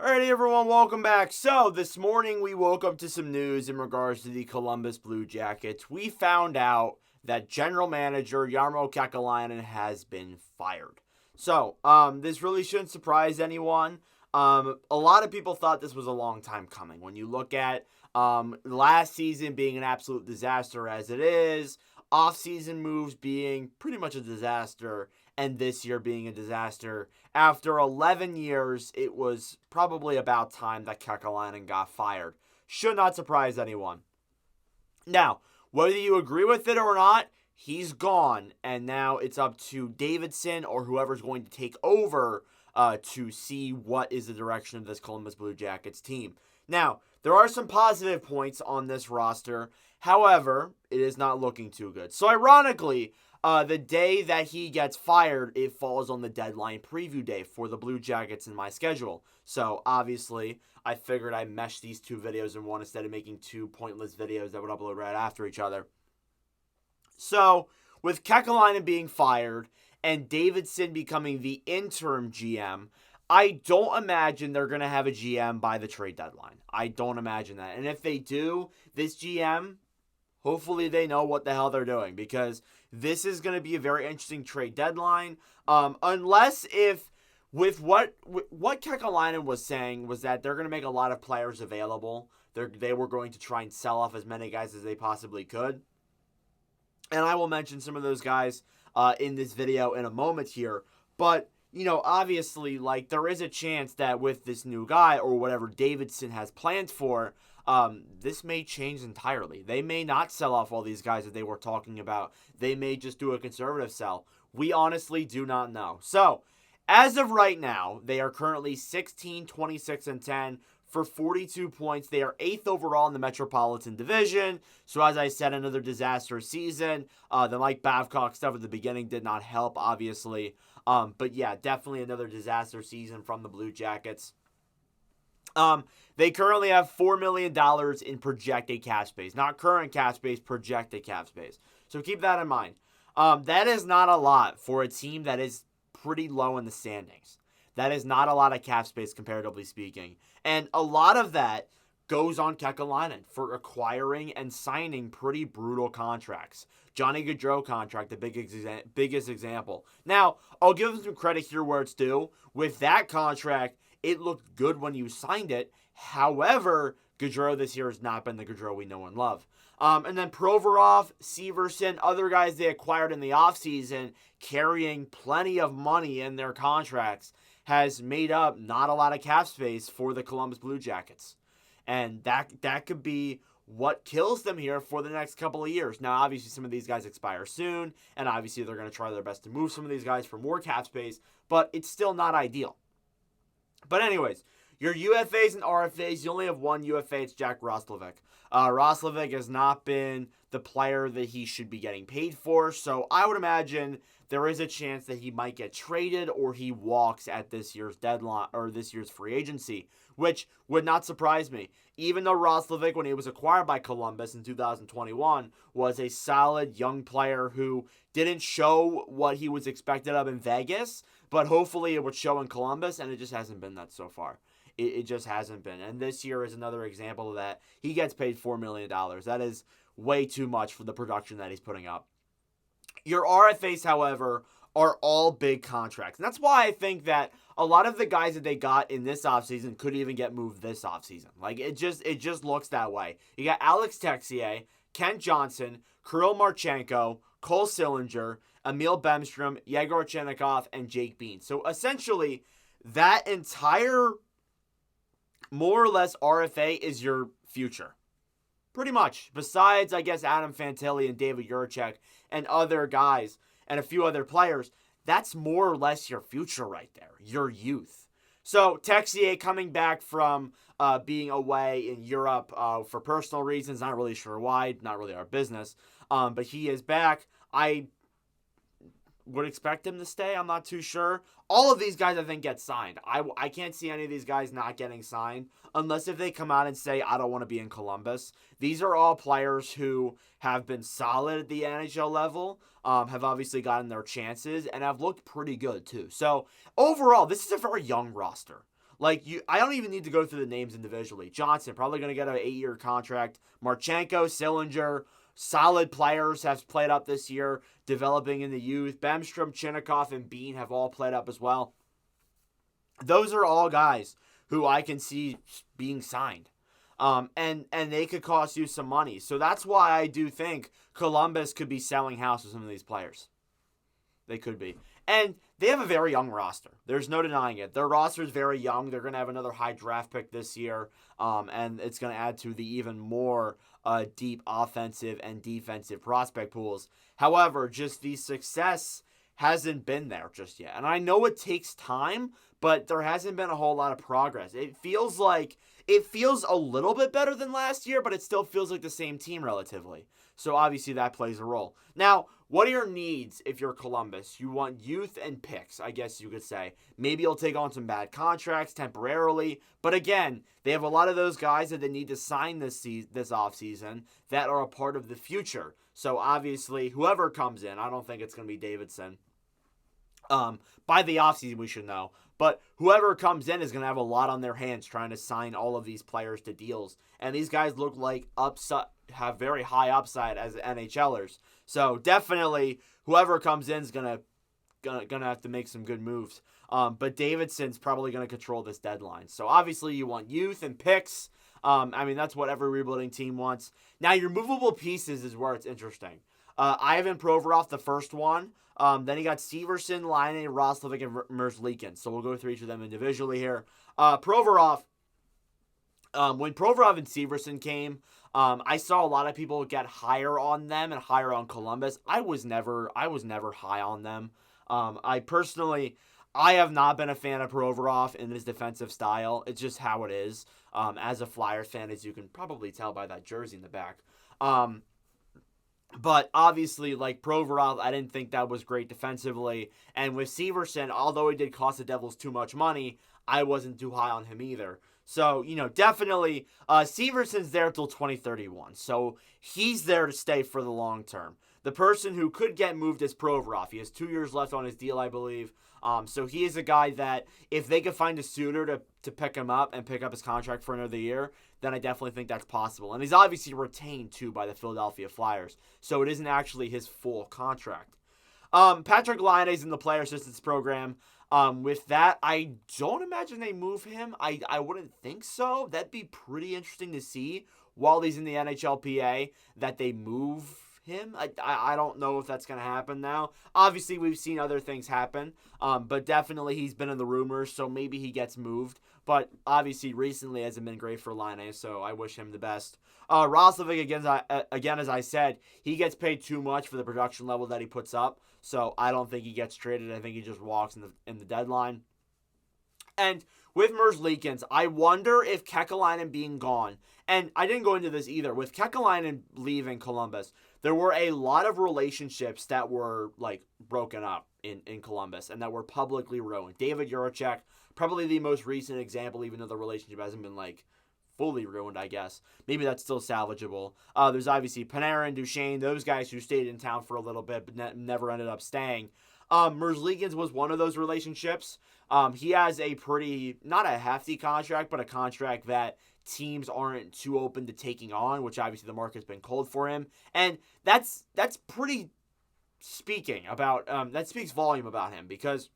Alrighty, everyone, welcome back. So, this morning we woke up to some news in regards to the Columbus Blue Jackets. We found out that general manager Jarmo Kekalainen has been fired. So, this really shouldn't surprise anyone. A lot of people thought this was a long time coming. When you look at last season being an absolute disaster as it is, off-season moves being pretty much a disaster, and this year being a disaster. After 11 years, it was probably about time that Kekalainen got fired. Should not surprise anyone. Now, whether you agree with it or not, he's gone, and now it's up to Davidson or whoever's going to take over to see what is the direction of this Columbus Blue Jackets team. Now, there are some positive points on this roster. However, it is not looking too good. So, ironically, the day that he gets fired, it falls on the deadline preview day for the Blue Jackets in my schedule. So, obviously, I figured I'd mesh these two videos in one instead of making two pointless videos that would upload right after each other. So, with Kekalainen being fired and Davidson becoming the interim GM, I don't imagine they're going to have a GM by the trade deadline. I don't imagine that. And if they do, this GM, hopefully they know what the hell they're doing, because this is going to be a very interesting trade deadline. Unless if with what Kekalainen was saying was that they're going to make a lot of players available. They were going to try and sell off as many guys as they possibly could. And I will mention some of those guys in this video in a moment here. But, you know, obviously, like, there is a chance that with this new guy or whatever Davidson has planned for, this may change entirely. They may not sell off all these guys that they were talking about. They may just do a conservative sell. We honestly do not know. So, as of right now, they are currently 16, 26, and 10 for 42 points. They are 8th overall in the Metropolitan Division. So, as I said, another disastrous season. The Mike Babcock stuff at the beginning did not help, obviously. But yeah, definitely another disaster season from the Blue Jackets. They currently have $4 million in projected cap space. Not current cap space, projected cap space. So keep that in mind. That is not a lot for a team that is pretty low in the standings. That is not a lot of cap space, comparatively speaking. And a lot of that goes on Kekalainen for acquiring and signing pretty brutal contracts. Johnny Gaudreau contract, the biggest example. Now, I'll give him some credit here where it's due. With that contract, it looked good when you signed it. However, Gaudreau this year has not been the Gaudreau we know and love. And then Provorov, Severson, other guys they acquired in the offseason, carrying plenty of money in their contracts, has made up not a lot of cap space for the Columbus Blue Jackets. And that could be what kills them here for the next couple of years. Now, obviously, some of these guys expire soon, and obviously they're going to try their best to move some of these guys for more cap space, but it's still not ideal. But anyways, your UFAs and RFAs, you only have one UFA, it's Jack Roslovic. Roslovic has not been the player that he should be getting paid for, so I would imagine there is a chance that he might get traded or he walks at this year's deadline or this year's free agency, which would not surprise me. Even though Roslovic, when he was acquired by Columbus in 2021, was a solid young player who didn't show what he was expected of in Vegas, but hopefully it would show in Columbus, and it just hasn't been that so far. It just hasn't been. And this year is another example of that. He gets paid $4 million. That is way too much for the production that he's putting up. Your RFAs, however, are all big contracts. And that's why I think that a lot of the guys that they got in this offseason could even get moved this offseason. Like, it just looks that way. You got Alex Texier, Kent Johnson, Kirill Marchenko, Cole Sillinger, Emil Bemstrom, Yegor Chenikov, and Jake Bean. So, essentially, that entire more or less RFA is your future. Pretty much. Besides, I guess, Adam Fantilli and David Juracek and other guys and a few other players, that's more or less your future right there. Your youth. So, Texier coming back from being away in Europe for personal reasons. Not really sure why. Not really our business. But he is back. I would expect him to stay. I'm not too sure. All of these guys, I think, get signed. I can't see any of these guys not getting signed unless if they come out and say, I don't want to be in Columbus. These are all players who have been solid at the NHL level, have obviously gotten their chances, and have looked pretty good, too. So, overall, this is a very young roster. I don't even need to go through the names individually. Johnson, probably going to get an 8-year contract. Marchenko, Sillinger, solid players have played up this year, developing in the youth. Bemstrom, Chinnikov, and Bean have all played up as well. Those are all guys who I can see being signed. And they could cost you some money. So that's why I do think Columbus could be selling house with some of these players. They could be. And they have a very young roster. There's no denying it. Their roster is very young. They're going to have another high draft pick this year. And it's going to add to the even more deep offensive and defensive prospect pools. However, just the success hasn't been there just yet. And I know it takes time, but there hasn't been a whole lot of progress. It feels a little bit better than last year, but it still feels like the same team relatively. So obviously that plays a role. Now, what are your needs if you're Columbus? You want youth and picks, I guess you could say. Maybe you'll take on some bad contracts temporarily. But again, they have a lot of those guys that they need to sign this offseason that are a part of the future. So obviously, whoever comes in, I don't think it's going to be Davidson. By the offseason, we should know. But whoever comes in is going to have a lot on their hands trying to sign all of these players to deals. And these guys look like have very high upside as NHLers. So definitely, whoever comes in is gonna have to make some good moves. But Davidson's probably going to control this deadline. So obviously, you want youth and picks. That's what every rebuilding team wants. Now, your movable pieces is where it's interesting. Ivan Provorov, the first one. Then you got Severson, Laine, Roslovic, and Merzlikins. So we'll go through each of them individually here. Provorov, when Provorov and Severson came, I saw a lot of people get higher on them and higher on Columbus. I was never high on them. I have not been a fan of Provorov in his defensive style. It's just how it is. As a Flyers fan, as you can probably tell by that jersey in the back. But obviously, like Provorov, I didn't think that was great defensively. And with Severson, although he did cost the Devils too much money, I wasn't too high on him either. So, definitely, Severson's there till 2031. So, he's there to stay for the long term. The person who could get moved is Provorov. He has 2 years left on his deal, I believe. So, he is a guy that, if they could find a suitor to pick him up and pick up his contract for another year, then I definitely think that's possible. And he's obviously retained, too, by the Philadelphia Flyers. So, it isn't actually his full contract. Patrick Laine is in the player assistance program. With that, I don't imagine they move him. I wouldn't think so. That'd be pretty interesting to see while he's in the NHLPA that they move him. I don't know if that's going to happen now. Obviously, we've seen other things happen, but definitely he's been in the rumors, so maybe he gets moved. But obviously, recently hasn't been great for Laine, so I wish him the best. Roslovic, again, as I said, he gets paid too much for the production level that he puts up. So I don't think he gets traded. I think he just walks in the deadline. And with Merzlikins, I wonder if Kekalainen being gone, and I didn't go into this either, with Kekalainen leaving Columbus, there were a lot of relationships that were broken up in Columbus and that were publicly ruined. David Juracek, probably the most recent example, even though the relationship hasn't been fully ruined, I guess. Maybe that's still salvageable. There's obviously Panarin, Duchesne, those guys who stayed in town for a little bit but never ended up staying. Merzlikins was one of those relationships. He has a not a hefty contract, but a contract that teams aren't too open to taking on, which obviously the market's been cold for him. And that's pretty speaking about, that speaks volume about him, because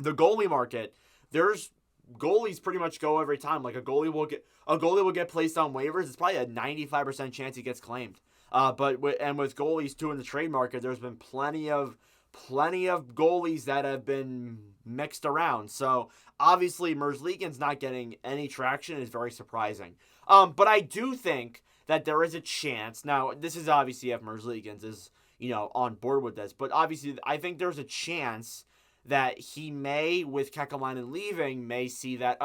the goalie market, there's goalies pretty much go every time. Like a goalie will get placed on waivers. It's probably a 95% chance he gets claimed. But with goalies too in the trade market, there's been plenty of goalies that have been mixed around. So obviously Merzlikins not getting any traction is very surprising. But I do think that there is a chance. Now, this is obviously if Merzlikins is on board with this, but obviously I think there's a chance that he may, with Kekalainen leaving, may see that,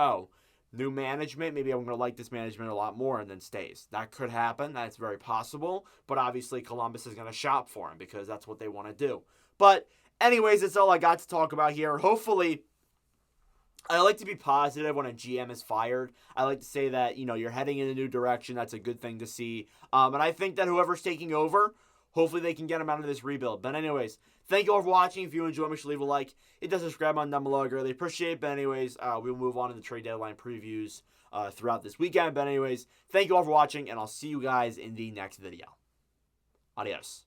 new management, maybe I'm going to like this management a lot more, and then stays. That could happen. That's very possible. But obviously Columbus is going to shop for him because that's what they want to do. But anyways, that's all I got to talk about here. Hopefully, I like to be positive when a GM is fired. I like to say that, you're heading in a new direction. That's a good thing to see. And I think that whoever's taking over Hopefully they can get him out of this rebuild. But anyways, thank you all for watching. If you enjoy, make sure to leave a like. Hit that subscribe button down below. I really appreciate it. But anyways, we'll move on to the trade deadline previews throughout this weekend. But anyways, thank you all for watching, and I'll see you guys in the next video. Adios.